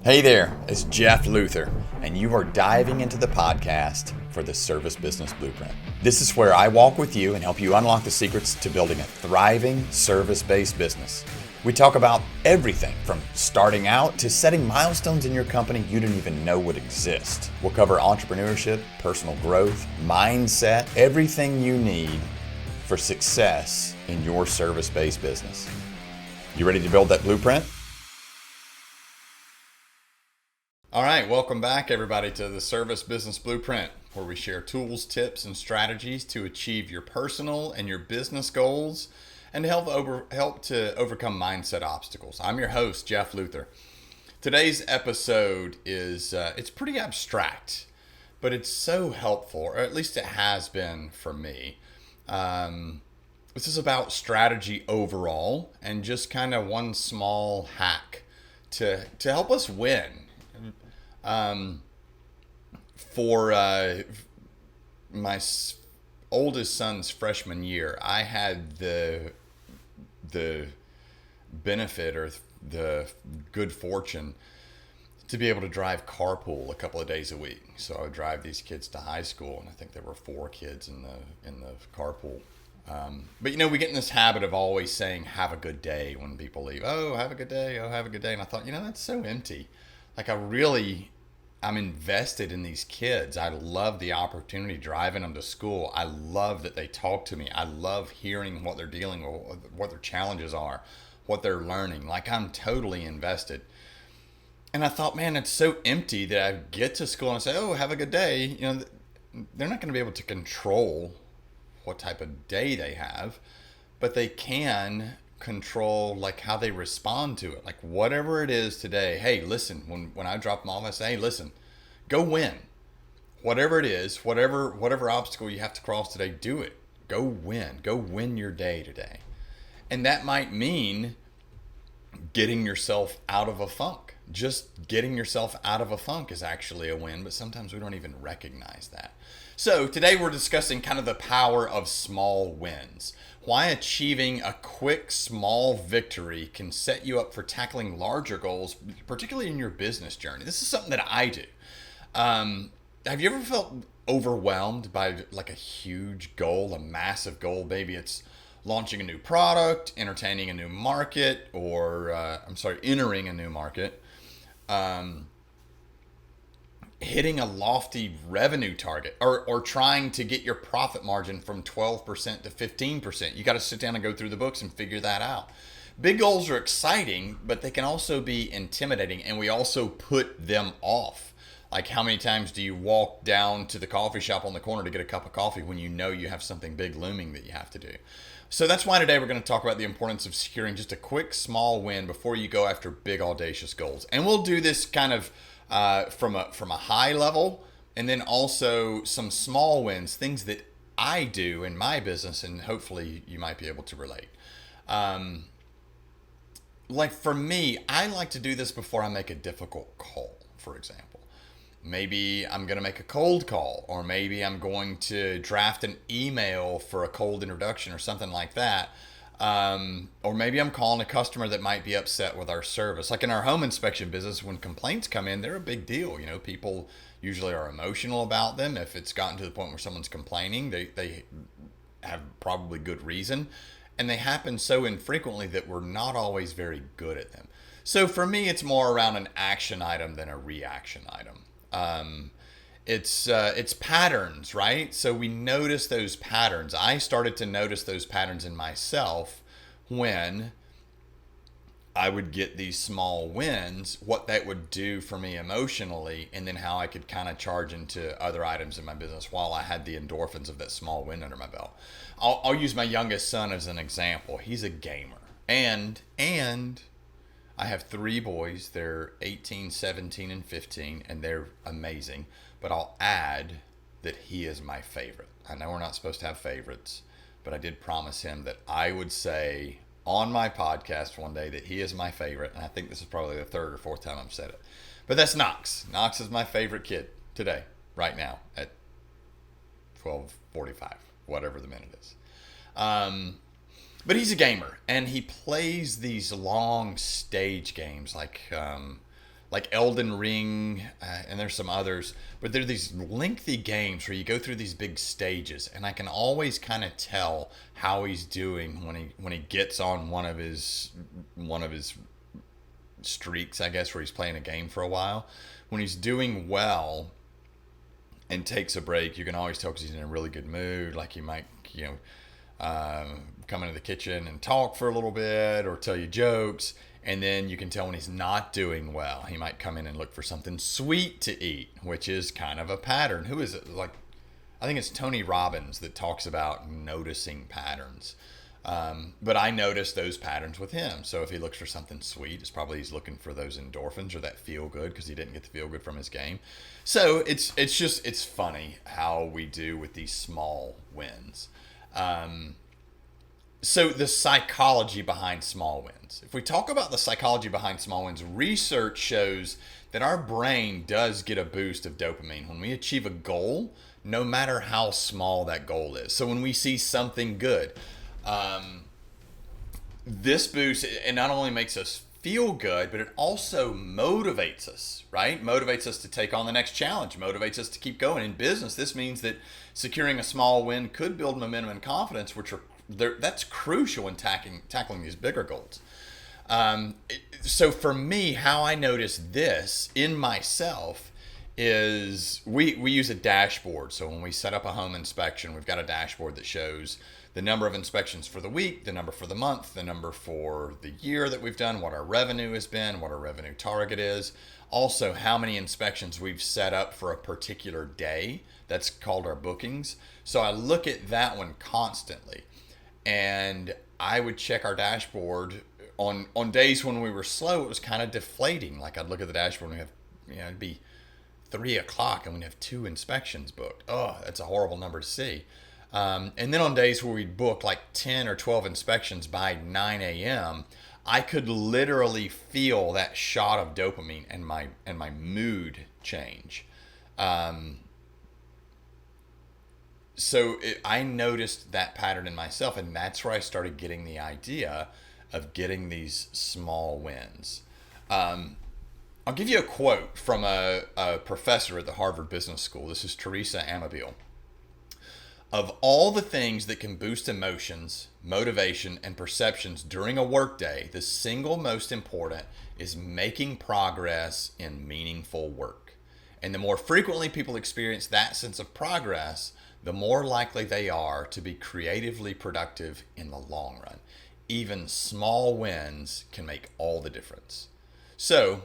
Hey there, it's Jeff Luther, and you are diving into the podcast for the Service Business Blueprint. This is where I walk with you and help you unlock the secrets to building a thriving service-based business. We talk about everything from starting out to setting milestones in your company you didn't even know would exist. We'll cover entrepreneurship, personal growth, mindset, everything you need for success in your service-based business. You ready to build that blueprint? All right, welcome back everybody to the Service Business Blueprint, where we share tools, tips, and strategies to achieve your personal and your business goals and to help to overcome mindset obstacles. I'm your host, Jeff Luther. Today's episode is it's pretty abstract, but it's so helpful, or at least it has been for me. This is about strategy overall and just kind of one small hack to help us win. For my oldest son's freshman year, I had the benefit or the good fortune to be able to drive carpool a couple of days a week. So I would drive these kids to high school, and I think there were 4 kids in the carpool. But we get in this habit of always saying "have a good day" when people leave. Oh, have a good day. Oh, have a good day. And I thought, that's so empty. Like I'm invested in these kids. I love the opportunity driving them to school. I love that they talk to me. I love hearing what they're dealing with, what their challenges are, what they're learning. Like, I'm totally invested. And I thought, man, it's so empty that I get to school and I say, oh, have a good day. They're not going to be able to control what type of day they have, but they can control like how they respond to it. Like, whatever it is today, hey, listen, when I drop them off, I say, hey, listen, go win. Whatever it is, whatever obstacle you have to cross today, do it. Go win your day today. And that might mean getting yourself out of a funk. Just getting yourself out of a funk is actually a win, but sometimes we don't even recognize that. So today we're discussing kind of the power of small wins. Why achieving a quick, small victory can set you up for tackling larger goals, particularly in your business journey. This is something that I do. Have you ever felt overwhelmed by like a huge goal, a massive goal? Maybe it's launching a new product, entertaining a new market, or entering a new market. Hitting a lofty revenue target or trying to get your profit margin from 12% to 15%. You got to sit down and go through the books and figure that out. Big goals are exciting, but they can also be intimidating, and we also put them off. Like, how many times do you walk down to the coffee shop on the corner to get a cup of coffee when you have something big looming that you have to do? So that's why today we're going to talk about the importance of securing just a quick, small win before you go after big, audacious goals. And we'll do this kind of from a high level, and then also some small wins, things that I do in my business, and hopefully you might be able to relate. Like for me, I like to do this before I make a difficult call, for example. Maybe I'm going to make a cold call, or maybe I'm going to draft an email for a cold introduction or something like that. Or maybe I'm calling a customer that might be upset with our service. Like in our home inspection business, when complaints come in, they're a big deal. People usually are emotional about them. If it's gotten to the point where someone's complaining, they have probably good reason. And they happen so infrequently that we're not always very good at them. So for me, it's more around an action item than a reaction item. It's patterns, right? So we notice those patterns. I started to notice those patterns in myself when I would get these small wins, what that would do for me emotionally, and then how I could kind of charge into other items in my business while I had the endorphins of that small win under my belt. I'll use my youngest son as an example. He's a gamer, and I have 3 boys. They're 18, 17, and 15, and they're amazing. But I'll add that he is my favorite. I know we're not supposed to have favorites, but I did promise him that I would say on my podcast one day that he is my favorite. And I think this is probably the 3rd or 4th time I've said it. But that's Knox. Knox is my favorite kid today, right now, at 12:45, whatever the minute is. But he's a gamer, and he plays these long stage games like like Elden Ring, and there's some others, but they're these lengthy games where you go through these big stages, and I can always kind of tell how he's doing when he gets on one of his streaks, I guess, where he's playing a game for a while. When he's doing well and takes a break, you can always tell because he's in a really good mood. Like he might, come into the kitchen and talk for a little bit or tell you jokes. And then you can tell when he's not doing well. He might come in and look for something sweet to eat, which is kind of a pattern. Who is it? Like, I think it's Tony Robbins that talks about noticing patterns. But I notice those patterns with him. So if he looks for something sweet, it's probably he's looking for those endorphins or that feel good because he didn't get the feel good from his game. So it's funny how we do with these small wins. So the psychology behind small wins. If we talk about the psychology behind small wins, research shows that our brain does get a boost of dopamine when we achieve a goal, no matter how small that goal is. So when we see something good, this boost, it not only makes us feel good, but it also motivates us, right? Motivates us to take on the next challenge, motivates us to keep going. In business, this means that securing a small win could build momentum and confidence, which are that's crucial in tackling these bigger goals. So for me, how I notice this in myself is we use a dashboard. So when we set up a home inspection, we've got a dashboard that shows the number of inspections for the week, the number for the month, the number for the year that we've done, what our revenue has been, what our revenue target is. Also, how many inspections we've set up for a particular day. That's called our bookings. So I look at that one constantly. And I would check our dashboard on days when we were slow. It was kind of deflating. Like I'd look at the dashboard and we have, it'd be 3:00 and we'd have 2 inspections booked. Oh, that's a horrible number to see. And then on days where we'd book like 10 or 12 inspections by 9 a.m., I could literally feel that shot of dopamine and my mood change. I noticed that pattern in myself, and that's where I started getting the idea of getting these small wins. I'll give you a quote from a professor at the Harvard Business School. This is Teresa Amabile. Of all the things that can boost emotions, motivation, and perceptions during a workday, the single most important is making progress in meaningful work. And the more frequently people experience that sense of progress, the more likely they are to be creatively productive in the long run. Even small wins can make all the difference. So,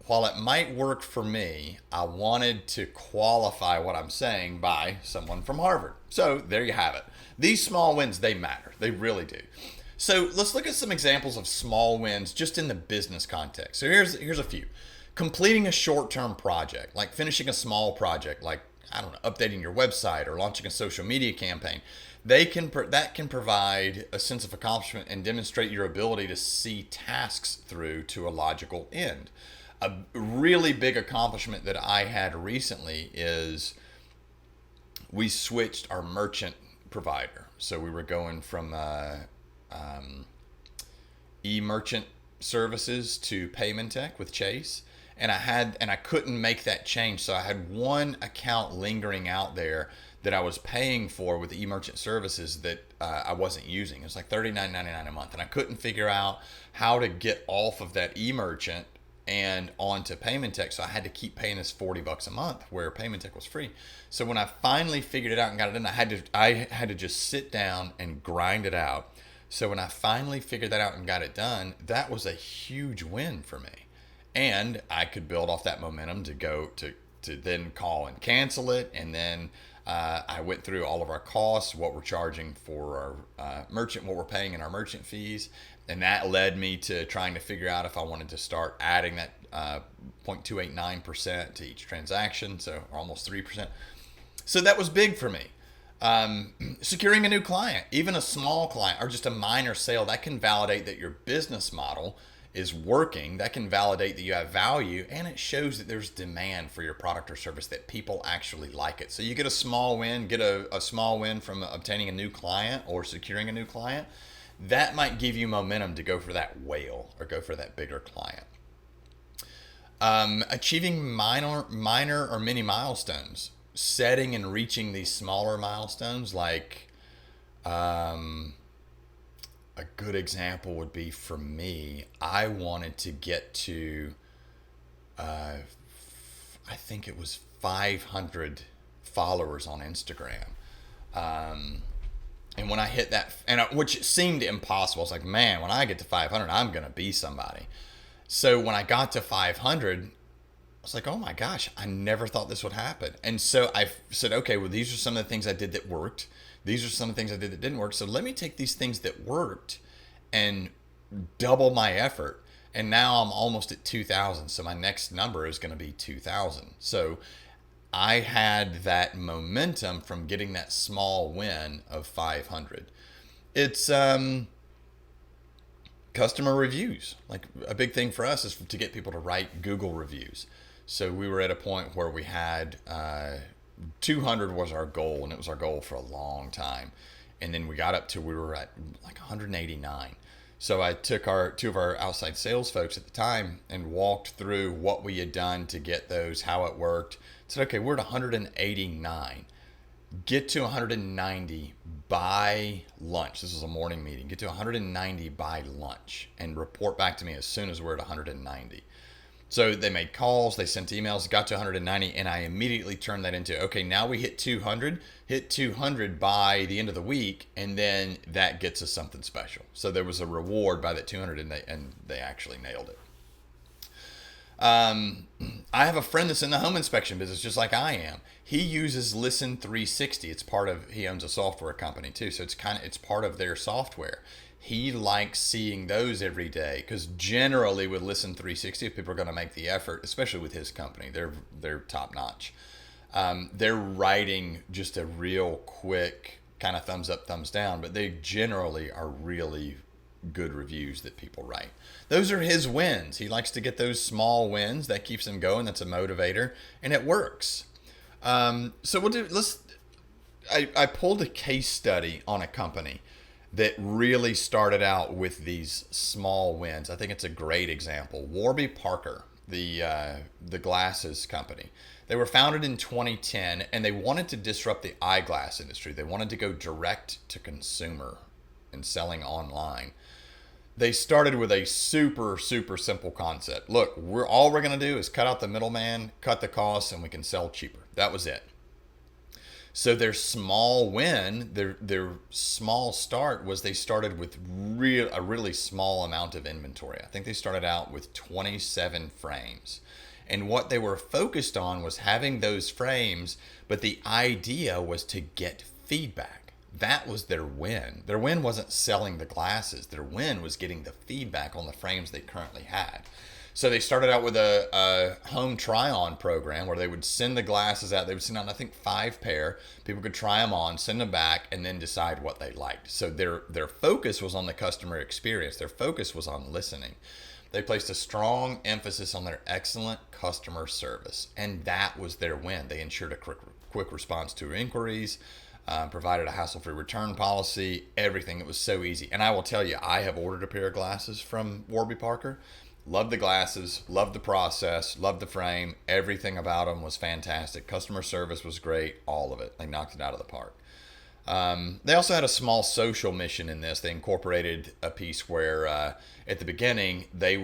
while it might work for me, I wanted to qualify what I'm saying by someone from Harvard. So there you have it. These small wins, they matter. They really do. So let's look at some examples of small wins just in the business context. So here's a few. Completing a short-term project, like finishing a small project, like, I don't know, updating your website or launching a social media campaign. That can provide a sense of accomplishment and demonstrate your ability to see tasks through to a logical end. A really big accomplishment that I had recently is we switched our merchant provider. So we were going from e-merchant services to Paymentech with Chase. And I couldn't make that change. So I had one account lingering out there that I was paying for with e-merchant services that I wasn't using. It was like $39.99 a month. And I couldn't figure out how to get off of that e-merchant and onto Paymentech. So I had to keep paying this $40 a month where Paymentech was free. So when I finally figured it out and got it done, I had to just sit down and grind it out. So when I finally figured that out and got it done, that was a huge win for me. And I could build off that momentum to go to then call and cancel it. And then I went through all of our costs, what we're charging for our merchant, what we're paying in our merchant fees. And that led me to trying to figure out if I wanted to start adding that 0.289% to each transaction, so almost 3%. So that was big for me. Securing a new client, even a small client or just a minor sale, that can validate that your business model is working. That can validate that you have value, and it shows that there's demand for your product or service, that people actually like it. So you get a small win, a small win from obtaining a new client or securing a new client. That might give you momentum to go for that whale or go for that bigger client. Achieving minor or mini milestones, setting and reaching these smaller milestones. Like a good example would be for me. I wanted to get to, I think it was 500 followers on Instagram. And when I hit that, which seemed impossible, I was like, man, when I get to 500, I'm gonna be somebody. So when I got to 500, I was like, oh my gosh, I never thought this would happen. And so I said, okay, well, these are some of the things I did that worked. These are some of the things I did that didn't work. So let me take these things that worked and double my effort. And now I'm almost at 2,000. So my next number is going to be 2,000. So I had that momentum from getting that small win of 500. It's customer reviews. Like a big thing for us is to get people to write Google reviews. So we were at a point where we had 200 was our goal, and it was our goal for a long time. And then we got up to, we were at like 189. So I took two of our outside sales folks at the time and walked through what we had done to get those, how it worked. Said, okay, we're at 189. Get to 190 by lunch. This was a morning meeting. Get to 190 by lunch and report back to me as soon as we're at 190. So they made calls, they sent emails, got to 190, and I immediately turned that into, okay, now we hit 200, hit 200 by the end of the week, and then that gets us something special. So there was a reward by that 200, and they actually nailed it. I have a friend that's in the home inspection business just like I am. He uses Listen 360. It's part of, he owns a software company too, so it's part of their software. He likes seeing those every day because generally with Listen 360, if people are going to make the effort, especially with his company, they're top notch. They're writing just a real quick kind of thumbs up, thumbs down, but they generally are really good reviews that people write. Those are his wins. He likes to get those small wins. That keeps him going. That's a motivator, and it works. So we'll do. I pulled a case study on a company that really started out with these small wins. I think it's a great example. Warby Parker, the glasses company. They were founded in 2010, and they wanted to disrupt the eyeglass industry. They wanted to go direct to consumer and selling online. They started with a super simple concept. Look, all we're going to do is cut out the middleman, cut the costs, and we can sell cheaper. That was it. So their small win, their small start was they started with a really small amount of inventory. I think they started out with 27 frames. And what they were focused on was having those frames, but the idea was to get feedback. That was their win. Their win wasn't selling the glasses. Their win was getting the feedback on the frames they currently had. So they started out with a home try-on program where they would send the glasses out. They would send out, I think, 5 pair. People could try them on, send them back, and then decide what they liked. So their focus was on the customer experience. Their focus was on listening. They placed a strong emphasis on their excellent customer service, and that was their win. They ensured a quick response to inquiries, provided a hassle-free return policy, everything. It was so easy. And I will tell you, I have ordered a pair of glasses from Warby Parker. Loved the glasses, loved the process, loved the frame. Everything about them was fantastic. Customer service was great, all of it. They knocked it out of the park. They also had a small social mission in this. They incorporated a piece where at the beginning they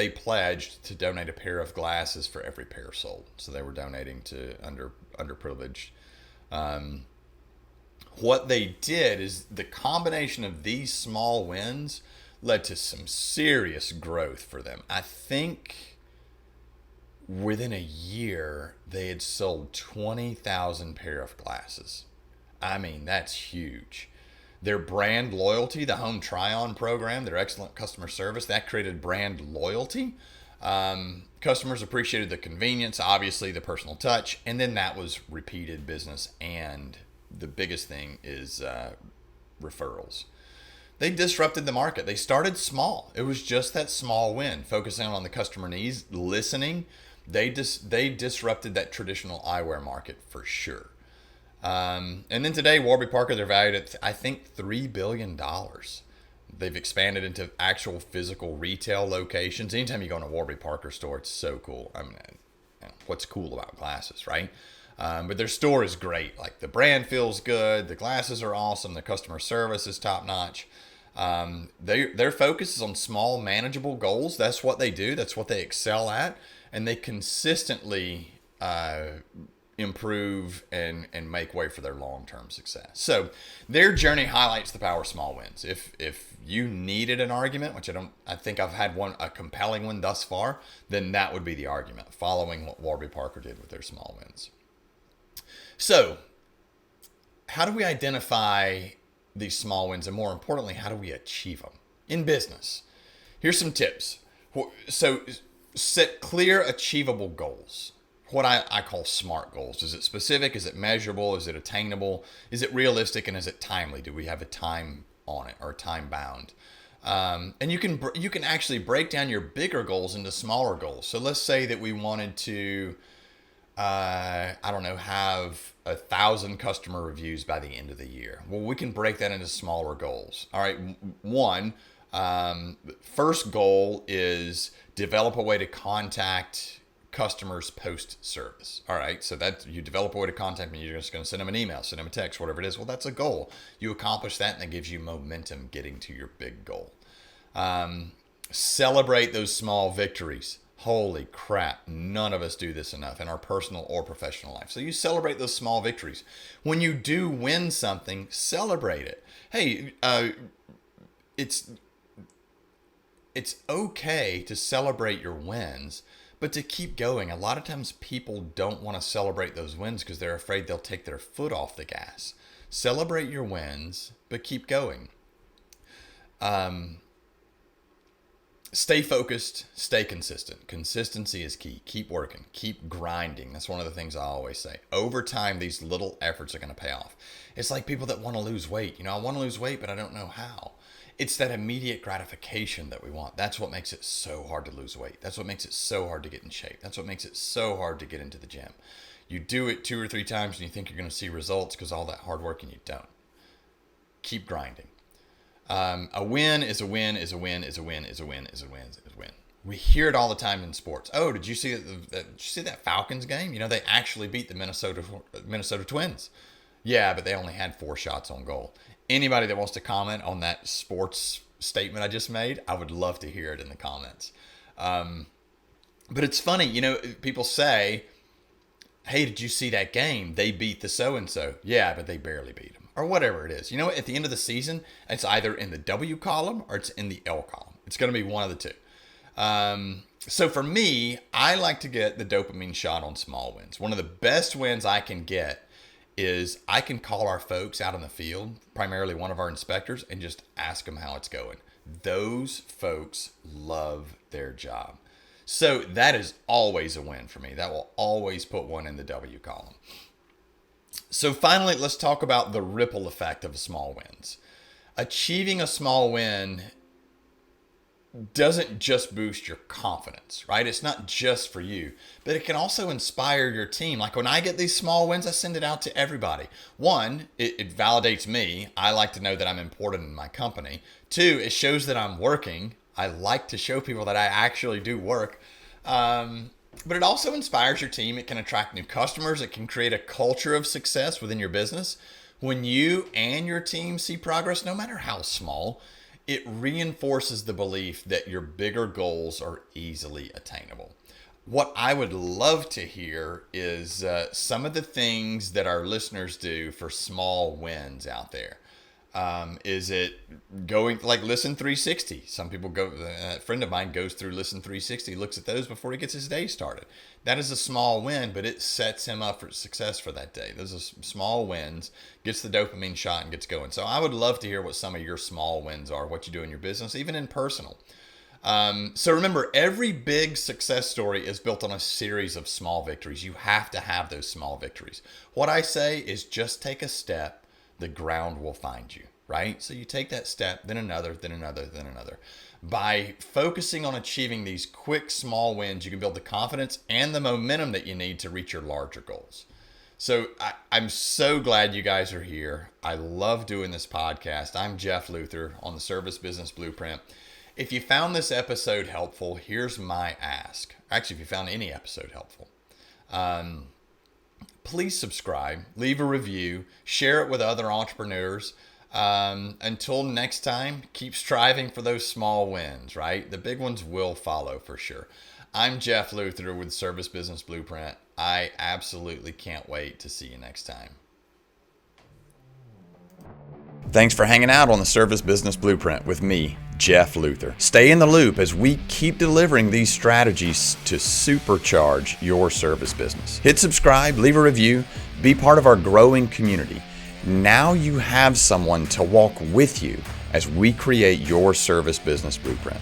pledged to donate a pair of glasses for every pair sold. So they were donating to underprivileged. What they did is the combination of these small wins led to some serious growth for them. I think within a year they had sold 20,000 pair of glasses. I mean, that's huge. Their brand loyalty, the home try-on program, their excellent customer service, that created brand loyalty. Customers appreciated the convenience, obviously the personal touch, and then that was repeated business. And the biggest thing is referrals. They disrupted the market. They started small. It was just that small win, focusing on the customer needs, listening. They disrupted that traditional eyewear market for sure. And then today, Warby Parker, they're valued at, I think, $3 billion. They've expanded into actual physical retail locations. Anytime you go in a Warby Parker store, it's so cool. I mean, what's cool about glasses, right? But their store is great. Like, the brand feels good. The glasses are awesome. The customer service is top notch. Their focus is on small, manageable goals. That's what they do. That's what they excel at. And they consistently improve and make way for their long-term success. So their journey highlights the power of small wins. If you needed an argument, which I think I've had a compelling one thus far, then that would be the argument, following what Warby Parker did with their small wins. So how do we identify these small wins, and more importantly, how do we achieve them in business? Here's some tips. So set clear, achievable goals. What I call SMART goals. Is it specific? Is it measurable? Is it attainable? Is it realistic? And is it timely? Do we have a time on it, or time bound? And you can actually break down your bigger goals into smaller goals. So let's say that we wanted to, have 1,000 customer reviews by the end of the year. Well, we can break that into smaller goals. All right. First goal is develop a way to contact customers post service. All right. So that you develop a way to contact me. You're just going to send them an email, send them a text, whatever it is. Well, that's a goal. You accomplish that, and that gives you momentum getting to your big goal. Celebrate those small victories. Holy crap. None of us do this enough in our personal or professional life. So you celebrate those small victories. When you do win something, celebrate it. Hey, it's okay to celebrate your wins, but to keep going. A lot of times people don't want to celebrate those wins because they're afraid they'll take their foot off the gas. Celebrate your wins, but keep going. Stay focused, stay consistent. Consistency is key. Keep working, keep grinding. That's one of the things I always say. Over time, these little efforts are going to pay off. It's like people that want to lose weight. I want to lose weight, but I don't know how. It's that immediate gratification that we want. That's what makes it so hard to lose weight. That's what makes it so hard to get in shape. That's what makes it so hard to get into the gym. You do it 2 or 3 times and you think you're going to see results because all that hard work, and you don't. Keep grinding. A win is a win is a win is a win is a win is a win is a win. We hear it all the time in sports. Oh, did you see that Falcons game? They actually beat the Minnesota Twins. Yeah, but they only had 4 shots on goal. Anybody that wants to comment on that sports statement I just made, I would love to hear it in the comments. But it's funny, people say, hey, did you see that game? They beat the so-and-so. Yeah, but they barely beat them. Or whatever it is. At the end of the season, it's either in the W column or it's in the L column. It's going to be one of the two. So for me, I like to get the dopamine shot on small wins. One of the best wins I can get is I can call our folks out in the field, primarily one of our inspectors, and just ask them how it's going. Those folks love their job. So that is always a win for me. That will always put one in the W column. So finally, let's talk about the ripple effect of small wins. Achieving a small win doesn't just boost your confidence, right? It's not just for you, but it can also inspire your team. Like when I get these small wins, I send it out to everybody. 1, it validates me. I like to know that I'm important in my company. 2, it shows that I'm working. I like to show people that I actually do work. But it also inspires your team. It can attract new customers. It can create a culture of success within your business. When you and your team see progress, no matter how small, it reinforces the belief that your bigger goals are easily attainable. What I would love to hear is some of the things that our listeners do for small wins out there. Is it going like Listen 360? Some people go, a friend of mine goes through Listen 360, looks at those before he gets his day started. That is a small win, but it sets him up for success for that day. Those are small wins, gets the dopamine shot and gets going. So I would love to hear what some of your small wins are, what you do in your business, even in personal. So remember, every big success story is built on a series of small victories. You have to have those small victories. What I say is just take a step. The ground will find you, right? So you take that step, then another, then another, then another. By focusing on achieving these quick, small wins, you can build the confidence and the momentum that you need to reach your larger goals. So I'm so glad you guys are here. I love doing this podcast. I'm Jeff Luther on the Service Business Blueprint. If you found this episode helpful, here's my ask. Actually, if you found any episode helpful, please subscribe, leave a review, share it with other entrepreneurs. Until next time, keep striving for those small wins, right? The big ones will follow for sure. I'm Jeff Luther with Service Business Blueprint. I absolutely can't wait to see you next time. Thanks for hanging out on the Service Business Blueprint with me, Jeff Luther. Stay in the loop as we keep delivering these strategies to supercharge your service business. Hit subscribe, leave a review, be part of our growing community. Now you have someone to walk with you as we create your service business blueprint.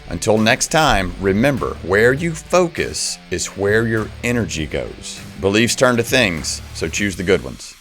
Until next time, remember, where you focus is where your energy goes. Beliefs turn to things, so choose the good ones.